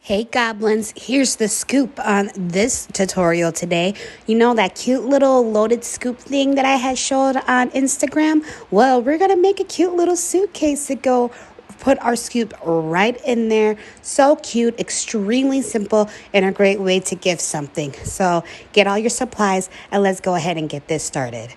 Hey goblins, here's the scoop on this tutorial today. You know that cute little loaded scoop thing that I had showed on Instagram? Well, we're gonna make a cute little suitcase to go put our scoop right in there. So cute, extremely simple, and a great way to gift something. So get all your supplies and let's go ahead and get this started.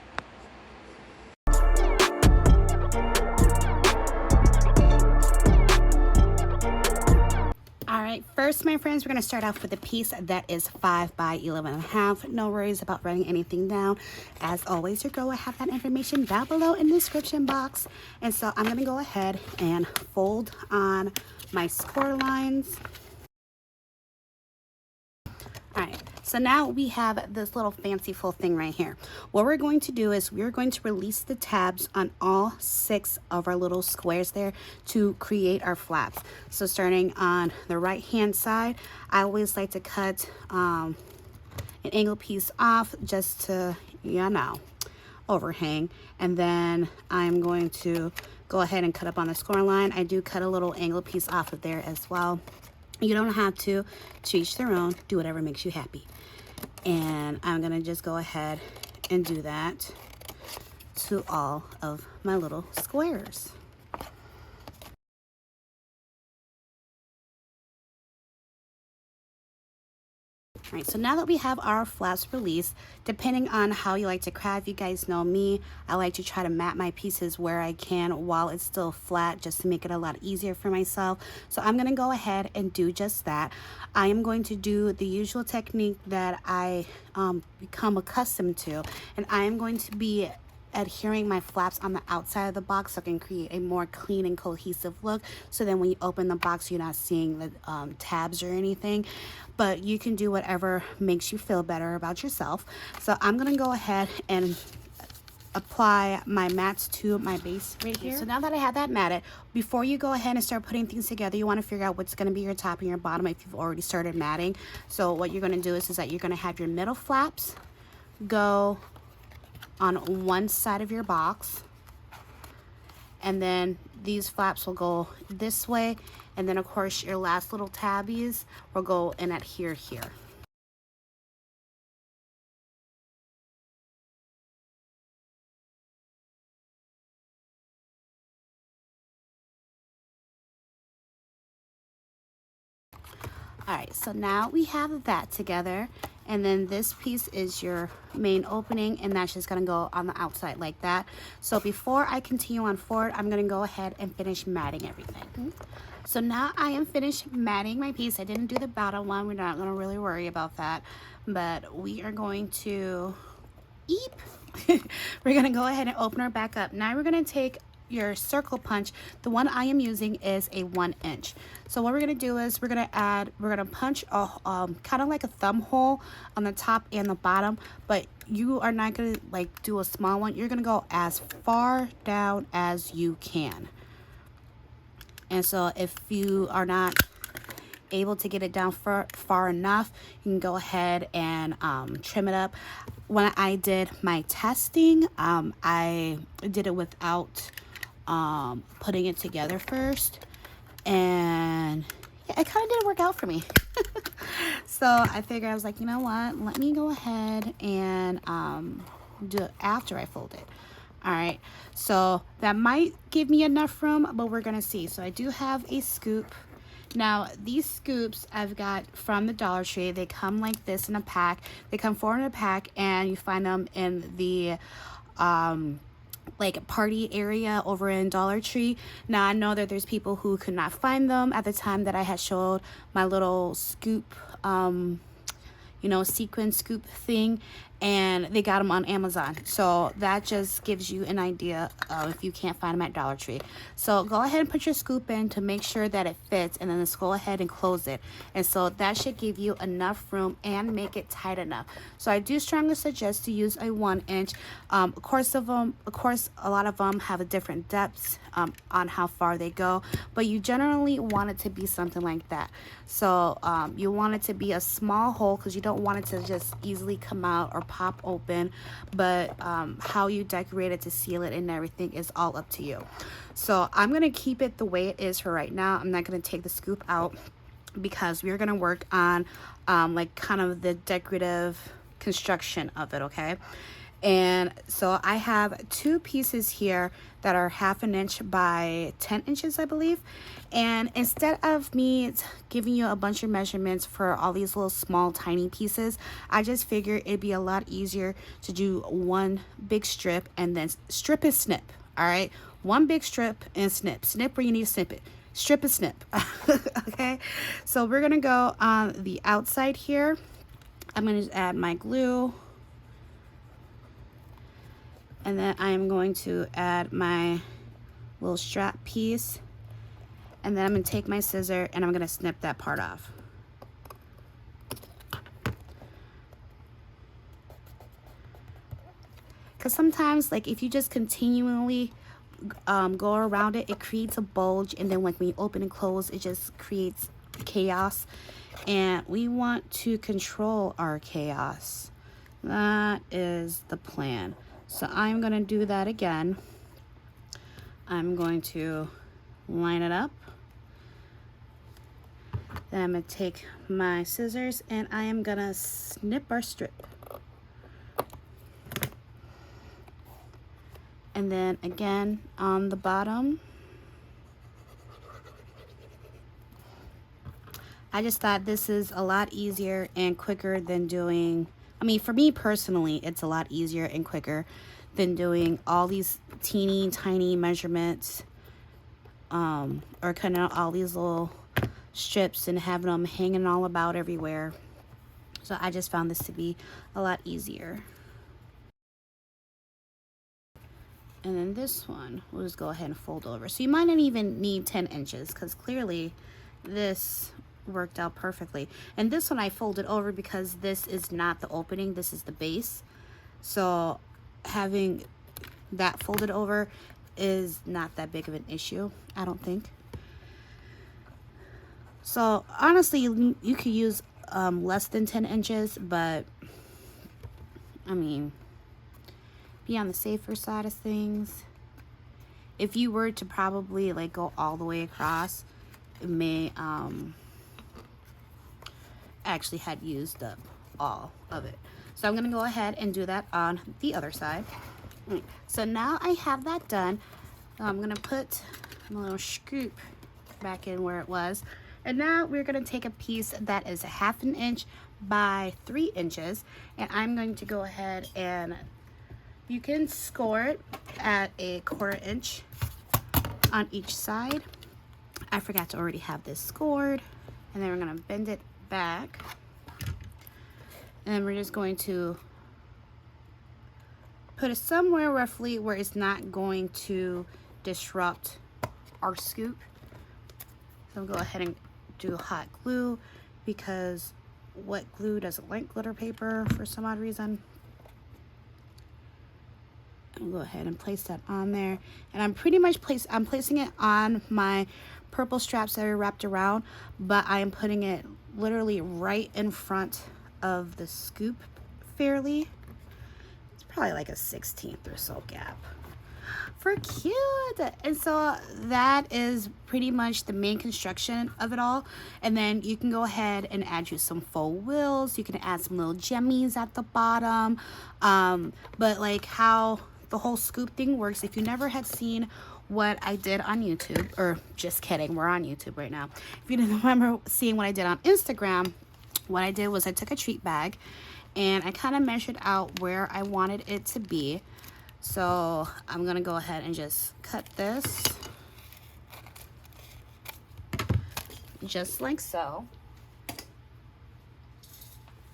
Alright, first my friends, we're going to start off with a piece that is 5 by 11.5. No worries about writing anything down. As always, your girl will have that information down below in the description box. And so I'm going to go ahead and fold on my score lines. Alright, so now we have this little fanciful thing right here. What we're going to do is we're going to release the tabs on all 6 of our little squares there to create our flaps. So starting on the right hand side, I always like to cut an angle piece off just to, overhang. And then I'm going to go ahead and cut up on the score line. I do cut a little angle piece off of there as well. You don't have to each their own. Do whatever makes you happy. And I'm going to just go ahead and do that to all of my little squares. All right, so now that we have our flaps released, depending on how you like to craft, you guys know me, I like to try to mat my pieces where I can while it's still flat, just to make it a lot easier for myself. So I'm going to go ahead and do just that. I am going to do the usual technique that I become accustomed to, and I am going to be adhering my flaps on the outside of the box so I can create a more clean and cohesive look, so then when you open the box you're not seeing the tabs or anything. But you can do whatever makes you feel better about yourself. So I'm gonna go ahead and apply my mats to my base right here. So now that I have that matted, before you go ahead and start putting things together, you want to figure out what's going to be your top and your bottom if you've already started matting. So what you're going to do is that you're going to have your middle flaps go on one side of your box, and then these flaps will go this way, and then of course your last little tabbies will go and adhere here. Alright, so now we have that together, and then this piece is your main opening, and that's just going to go on the outside like that. So before I continue on forward, I'm going to go ahead and finish matting everything. So now I am finished matting my piece. I didn't do the bottom one. We're not going to really worry about that, but we are going to we're going to go ahead and open her back up. Now we're going to take your circle punch. The one I am using is a 1 inch. So what we're going to do is we're going to punch a kind of like a thumb hole on the top and the bottom, but you are not going to like do a small one. You're going to go as far down as you can. And so if you are not able to get it down far enough, you can go ahead and trim it up. When I did my testing, I did it without putting it together first, and yeah, it kind of didn't work out for me. So I figured, I was like, you know what, let me go ahead and do it after I fold it. All right, so that might give me enough room, but we're gonna see. So I do have a scoop. Now these scoops I've got from the Dollar Tree. They come like this in a pack. They come 4 in a pack, and you find them in the like party area over in Dollar Tree. Now I know that there's people who could not find them at the time that I had showed my little scoop sequin scoop thing, and they got them on Amazon. So that just gives you an idea of if you can't find them at Dollar Tree. So go ahead and put your scoop in to make sure that it fits, and then just go ahead and close it. And so that should give you enough room and make it tight enough. So I do strongly suggest to use a 1 inch. Of course, a lot of them have a different depths on how far they go, but you generally want it to be something like that. So you want it to be a small hole because you don't want it to just easily come out or pop open, but how you decorate it to seal it and everything is all up to you. So I'm going to keep it the way it is for right now. I'm not going to take the scoop out. because we're gonna work on like kind of the decorative construction of it, okay? And so I have two pieces here that are 1/2 inch by 10 inches, I believe. And instead of me giving you a bunch of measurements for all these little small tiny pieces, I just figured it'd be a lot easier to do one big strip and then strip and snip. All right, one big strip and snip. Snip where you need to snip it. Strip and snip. Okay, so we're gonna go on the outside here. I'm gonna add my glue. And then I am going to add my little strap piece. And then I'm going to take my scissor and I'm going to snip that part off. Because sometimes, like, if you just continually go around it, it creates a bulge. And then like when you open and close, it just creates chaos. And we want to control our chaos. That is the plan. So I'm going to do that again. I'm going to line it up. Then I'm going to take my scissors and I am going to snip our strip. And then again on the bottom. I just thought this is a lot easier and quicker than doing, I mean, for me personally, it's a lot easier and quicker than doing all these teeny tiny measurements, or cutting out all these little strips and having them hanging all about everywhere. So I just found this to be a lot easier. And then this one, we'll just go ahead and fold over. So you might not even need 10 inches because clearly this worked out perfectly. And this one I folded over because this is not the opening, this is the base. So having that folded over is not that big of an issue, I don't think. So honestly, you could use less than 10 inches, but I mean, be on the safer side of things. If you were to probably like go all the way across, it may actually had used up all of it. So I'm gonna go ahead and do that on the other side. So now I have that done. I'm gonna put my little scoop back in where it was. And now we're gonna take a piece that is 1/2 inch by 3 inches. And I'm going to go ahead and you can score it at a 1/4 inch on each side. I forgot to already have this scored. And then we're gonna bend it back. And we're just going to put it somewhere roughly where it's not going to disrupt our scoop. So I'll go ahead and do hot glue because wet glue doesn't like glitter paper for some odd reason. I'll go ahead and place that on there. And I'm pretty much I'm placing it on my purple straps that are wrapped around, but I am putting it literally right in front of the scoop fairly. It's probably like a 1/16 or so gap. For cute. And so that is pretty much the main construction of it all. And then you can go ahead and add you some faux wheels. You can add some little jemmies at the bottom. But like how the whole scoop thing works, if you never had seen what I did on YouTube, or just kidding, we're on YouTube right now. If you didn't remember seeing what I did on Instagram, what I did was I took a treat bag and I kind of measured out where I wanted it to be. So I'm gonna go ahead and just cut this just like so.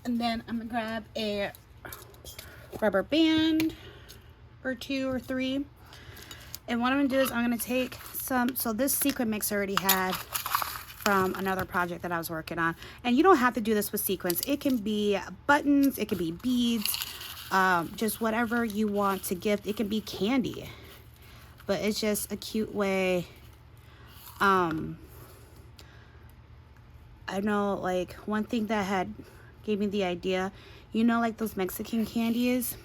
And then I'm gonna grab a rubber band or 2 or 3. And what I'm gonna do is I'm gonna take some, so this sequin mix I already had from another project that I was working on. And you don't have to do this with sequins. It can be buttons, it can be beads, just whatever you want to gift. It can be candy, but it's just a cute way. I know, like, one thing that gave me the idea, you know, like those Mexican candies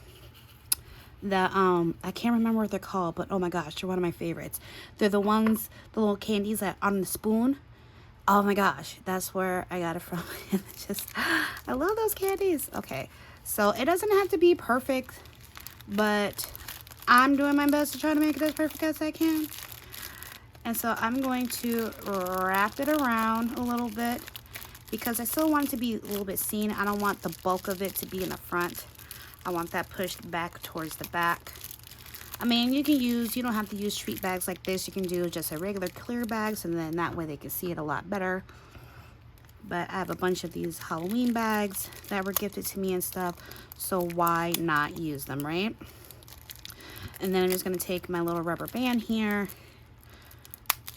that I can't remember what they're called, but oh my gosh, they're one of my favorites. They're the ones, the little candies that on the spoon Oh my gosh, that's where I got it from. Just, I love those candies. Okay, so it doesn't have to be perfect, but I'm doing my best to try to make it as perfect as I can. And so I'm going to wrap it around a little bit because I still want it to be a little bit seen. I don't want the bulk of it to be in the front. I want that pushed back towards the back. I mean, you don't have to use treat bags like this. You can do just a regular clear bags, and then that way they can see it a lot better. But I have a bunch of these Halloween bags that were gifted to me and stuff, so why not use them, right? And then I'm just going to take my little rubber band here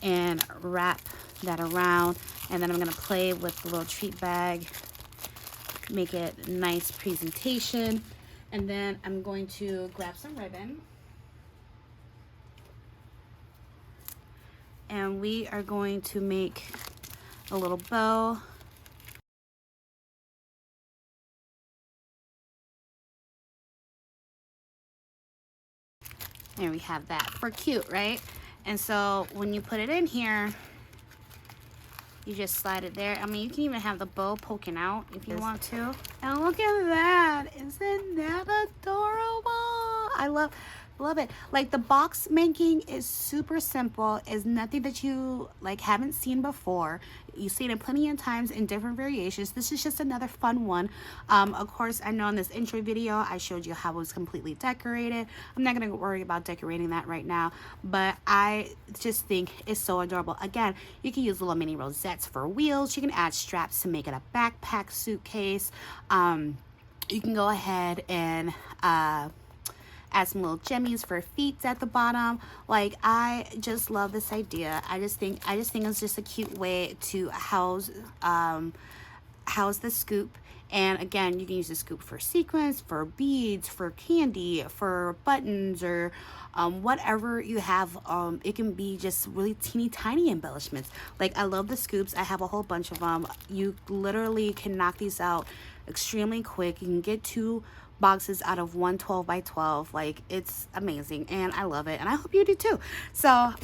and wrap that around, and then I'm going to play with the little treat bag, make it a nice presentation, and then I'm going to grab some ribbon. And we are going to make a little bow. There we have that for cute, right? And so when you put it in here, you just slide it there. I mean, you can even have the bow poking out if you want to. And look at that. Isn't that adorable? I love it. Like, the box making is super simple. It's nothing that you like haven't seen before. You've seen it plenty of times in different variations. This is just another fun one. Of course, I know in this intro video I showed you how it was completely decorated. I'm not gonna worry about decorating that right now, but I just think it's so adorable. Again, you can use little mini rosettes for wheels. You can add straps to make it a backpack suitcase. You can go ahead and add some little jimmies for feet at the bottom. Like, I just love this idea. I just think it's just a cute way to house the scoop. And again, you can use the scoop for sequins, for beads, for candy, for buttons, or whatever you have. It can be just really teeny tiny embellishments. Like, I love the scoops. I have a whole bunch of them. You literally can knock these out extremely quick. You can get 2 boxes out of 1 12 by 12. Like, it's amazing, and I love it, and I hope you do too. So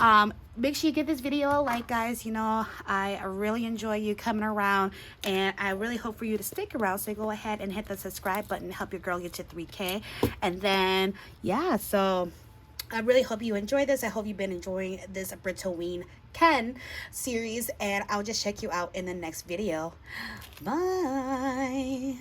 make sure you give this video a like, guys. You know, I really enjoy you coming around, and I really hope for you to stick around. So go ahead and hit the subscribe button to help your girl get to 3K. And then, yeah, so I really hope you enjoy this. I hope you've been enjoying this BRITT-O-WEEN KEND series, and I'll just check you out in the next video. Bye.